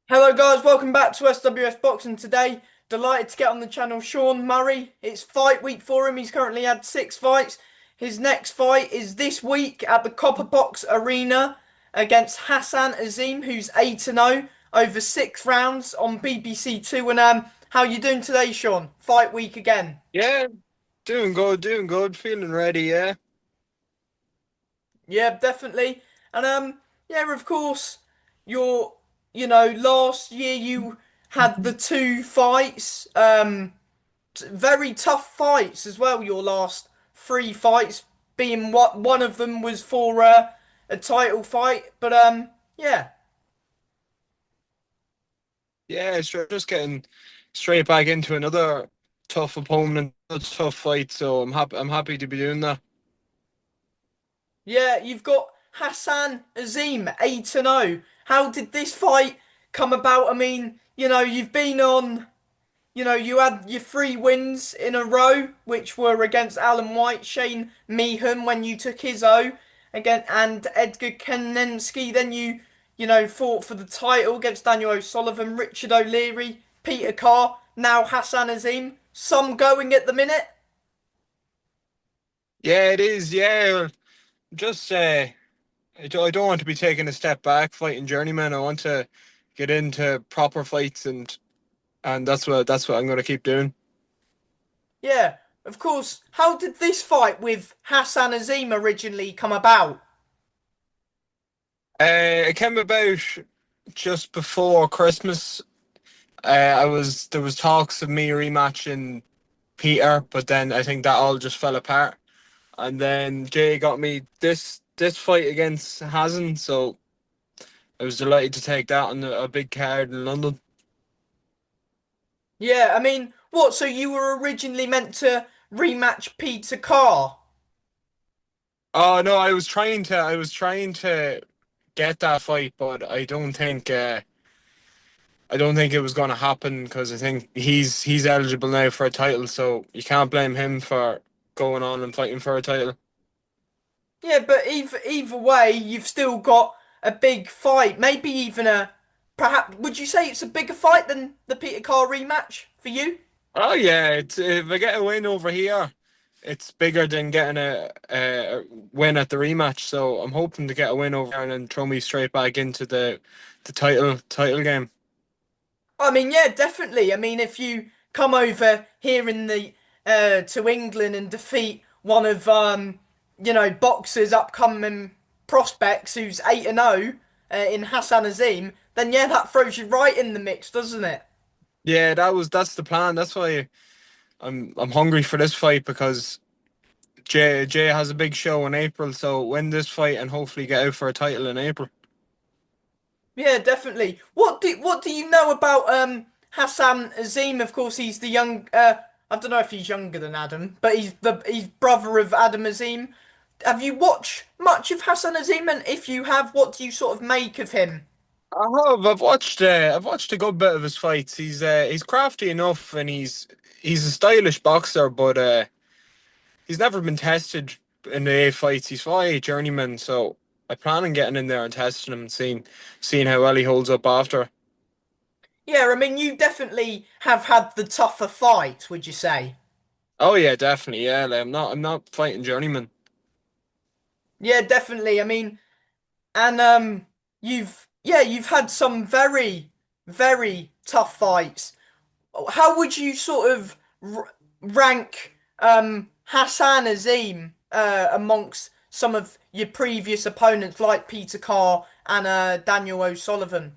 Hello guys, welcome back to SWS Boxing today. Delighted to get on the channel Sean Murray. It's fight week for him. He's currently had 6 fights. His next fight is this week at the Copper Box Arena against Hassan Azim, who's 8-0 over 6 rounds on BBC Two. And how you doing today, Sean? Fight week again. Yeah, doing good, feeling ready, yeah. Yeah, definitely. And yeah, of course, you're last year you had the 2 fights. Very tough fights as well. Your last 3 fights, being what one of them was for a title fight. But yeah, Yeah, sure, just getting straight back into another tough opponent, a tough fight, so I'm happy to be doing that. yeah, you've got Hassan Azim 8-0. How did this fight come about? I mean, you've been on. You had your 3 wins in a row, which were against Alan White, Shane Meehan when you took his O again, and Edgar Kenensky. Then fought for the title against Daniel O'Sullivan, Richard O'Leary, Peter Carr, now Hassan Azim. Some going at the minute. Yeah, it is, yeah. Just I don't want to be taking a step back fighting journeyman. I want to get into proper fights and that's what I'm gonna keep doing. Yeah, of course. How did this fight with Hassan Azim originally come about? It came about just before Christmas. I was there was talks of me rematching Peter, but then I think that all just fell apart. And then Jay got me this fight against Hassan, so I was delighted to take that on a big card in London. Yeah, I mean, what? So you were originally meant to rematch Peter Carr? Oh no, I was trying to get that fight, but I don't think it was going to happen because I think he's eligible now for a title, so you can't blame him for going on and fighting for a title. Yeah, but either way, you've still got a big fight. Maybe even a perhaps. Would you say it's a bigger fight than the Peter Carr rematch for you? Oh yeah, if I get a win over here, it's bigger than getting a win at the rematch. So I'm hoping to get a win over there and then throw me straight back into the title game. I mean, yeah, definitely. I mean, if you come over here in the to England and defeat one of boxers' upcoming prospects who's 8-0 in Hassan Azim, then yeah, that throws you right in the mix, doesn't it? Yeah, that's the plan. That's why I'm hungry for this fight because Jay has a big show in April. So win this fight and hopefully get out for a title in April. Yeah, definitely. What do you know about Hassan Azim? Of course, he's the young. I don't know if he's younger than Adam, but he's brother of Adam Azim. Have you watched much of Hassan Azim? And if you have, what do you sort of make of him? I have. I've watched a good bit of his fights. He's crafty enough and he's a stylish boxer, but he's never been tested in the A fights. He's fought a journeyman, so I plan on getting in there and testing him and seeing how well he holds up after. Yeah, I mean, you definitely have had the tougher fight, would you say? Oh yeah, definitely. Yeah, like, I'm not fighting journeyman. Yeah, definitely. I mean, and you've had some very, very tough fights. How would you sort of rank Hassan Azim amongst some of your previous opponents like Peter Carr and Daniel O'Sullivan?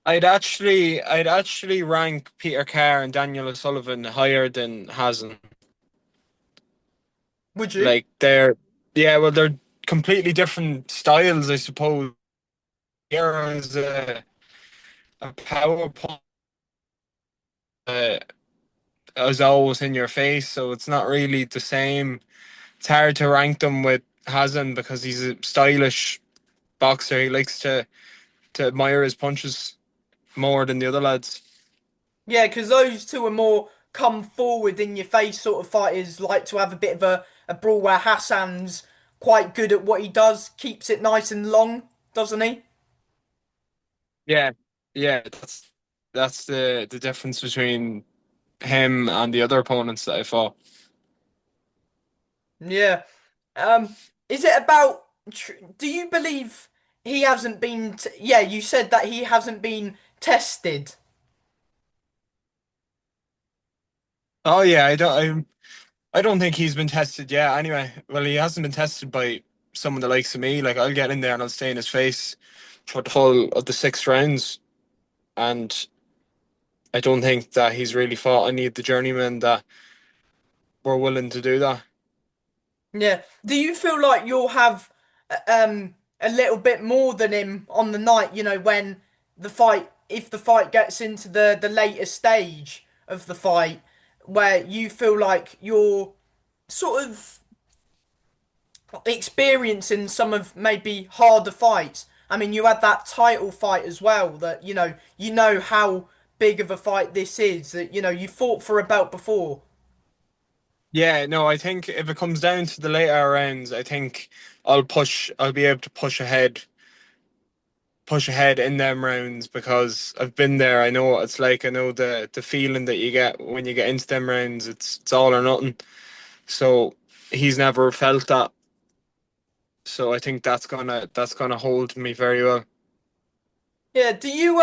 I'd actually rank Peter Carr and Daniel O'Sullivan higher than Hassan. Would you? Like yeah, well, they're completely different styles, I suppose. Here is a power punch. Uh, as always in your face, so it's not really the same. It's hard to rank them with Hassan because he's a stylish boxer. He likes to admire his punches more than the other lads. Yeah, because those two are more come forward in your face sort of fighters, like to have a bit of a brawl where Hassan's quite good at what he does, keeps it nice and long, doesn't he? Yeah, Yeah, that's the difference between him and the other opponents that I fought. Yeah. Um, is it about, do you believe he hasn't been, yeah, you said that he hasn't been tested. Oh yeah, I don't think he's been tested yet. Anyway, well, he hasn't been tested by someone that likes of me. Like I'll get in there and I'll stay in his face for the whole of the 6 rounds, and I don't think that he's really fought any of the journeymen that were willing to do that. Yeah. Do you feel like you'll have a little bit more than him on the night, when the fight, if the fight gets into the later stage of the fight, where you feel like you're sort of experiencing some of maybe harder fights. I mean, you had that title fight as well that, you know how big of a fight this is, that, you fought for a belt before. Yeah, no, I think if it comes down to the later rounds, I think I'll be able to push ahead in them rounds because I've been there. I know what it's like. I know the feeling that you get when you get into them rounds. It's all or nothing. So he's never felt that. So I think that's gonna hold me very well. Yeah, do you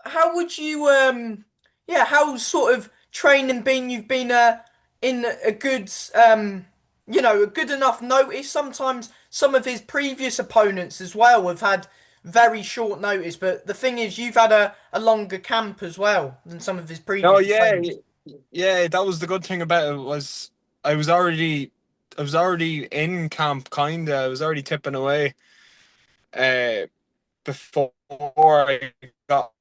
how would you yeah, how sort of training been? You've been in a good a good enough notice. Sometimes some of his previous opponents as well have had very short notice, but the thing is you've had a longer camp as well than some of his Oh previous yeah, opponents. yeah. That was the good thing about it was I was already I was already in camp kinda. I was already tipping away. Uh, Before I got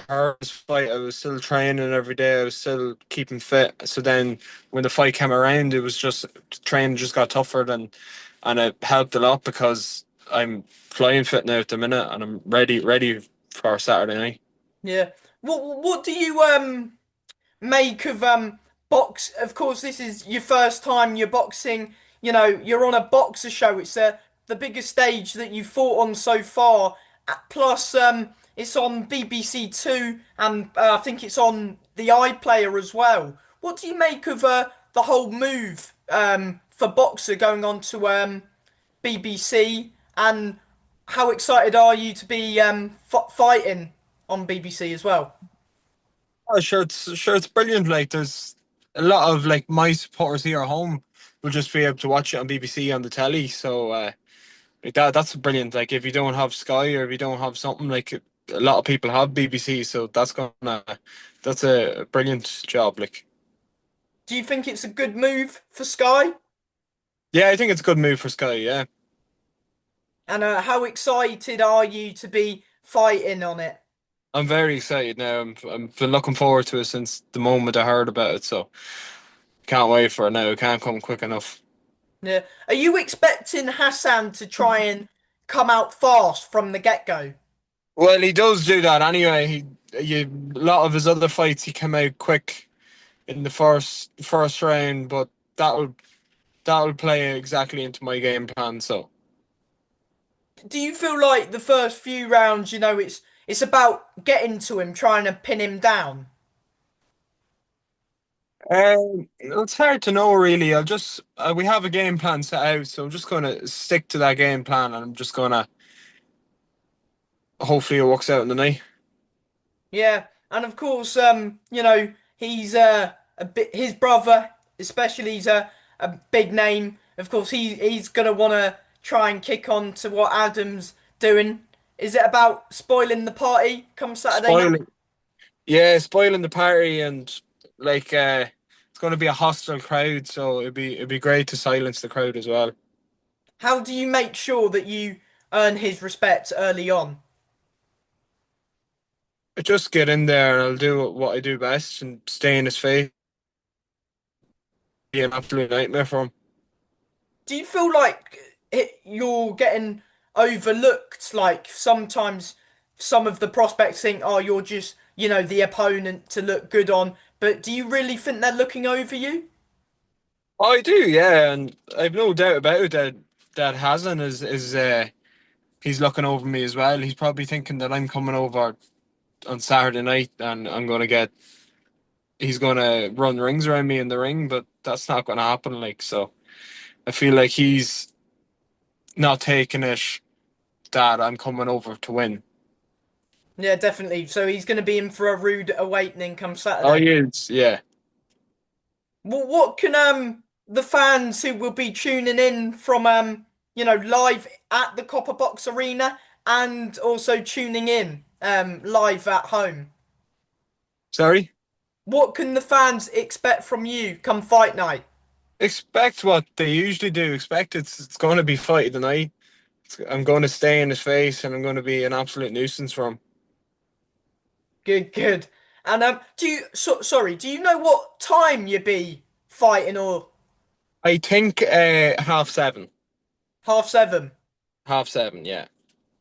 hurt this fight, I was still training every day. I was still keeping fit. So then when the fight came around, it was just training just got tougher than, and it helped a lot because I'm flying fit now at the minute and I'm ready for Saturday night. Yeah. What do you make of box? Of course, this is your first time you're boxing. You're on a boxer show. It's the biggest stage that you've fought on so far. Plus, it's on BBC Two, and I think it's on the iPlayer as well. What do you make of the whole move for boxer going on to BBC, and how excited are you to be fighting on BBC as well? Oh, sure it's brilliant. Like there's a lot of like my supporters here at home will just be able to watch it on BBC on the telly. So like that's brilliant. Like if you don't have Sky or if you don't have something like a lot of people have BBC, so that's a brilliant job. Like Do you think it's a good move for Sky? yeah, I think it's a good move for Sky. Yeah, And how excited are you to be fighting on it? I'm very excited now. I'm been looking forward to it since the moment I heard about it. So can't wait for it now. It can't come quick enough. Yeah. Are you expecting Hassan to try and come out fast from the get-go? Well, he does do that anyway. A lot of his other fights, he came out quick in the first round, but that'll that'll play exactly into my game plan. So. Do you feel like the first few rounds, it's about getting to him, trying to pin him down? It's hard to know really. I'll just we have a game plan set out, so I'm just gonna stick to that game plan, and I'm just gonna hopefully it works out in the night. Yeah, and of course, he's a bit his brother, especially he's a big name. Of course, he's gonna wanna try and kick on to what Adam's doing. Is it about spoiling the party come Saturday night? Spoiling, yeah, spoiling the party, and like it's gonna be a hostile crowd, so it'd be great to silence the crowd as well. How do you make sure that you earn his respect early on? I just get in there and I'll do what I do best and stay in his face. Be an absolute nightmare for him. Do you feel like you're getting overlooked? Like sometimes some of the prospects think, oh, you're just, the opponent to look good on. But do you really think they're looking over you? I do, yeah, and I've no doubt about it that Hassan is he's looking over me as well. He's probably thinking that I'm coming over on Saturday night and he's gonna run rings around me in the ring, but that's not gonna happen. Like, so I feel like he's not taking it that I'm coming over to win. Yeah, definitely. So he's going to be in for a rude awakening come Oh, Saturday. he is, yeah. What can the fans who will be tuning in from live at the Copper Box Arena and also tuning in live at home? Sorry? What can the fans expect from you come fight night? Expect what they usually do. Expect it's going to be fight of the night. I'm going to stay in his face and I'm going to be an absolute nuisance for him. Good, good. And sorry, do you know what time you be fighting or I think 7:30. half 7? 7:30, yeah.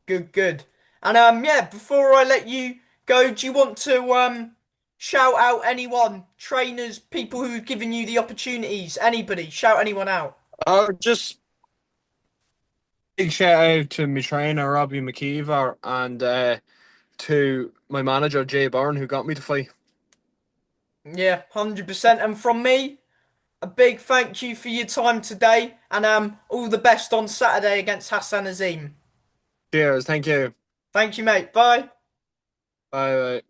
Good, good. And yeah, before I let you go, do you want to shout out anyone, trainers, people who've given you the opportunities, anybody, shout anyone out. Just big shout out to my trainer, Robbie McKeever, and to my manager, Jay Byrne, who got me to fight. Yeah, 100%. And from me, a big thank you for your time today and all the best on Saturday against Hassan Azim. Cheers, thank you. Thank you, mate. Bye. Bye. Bye.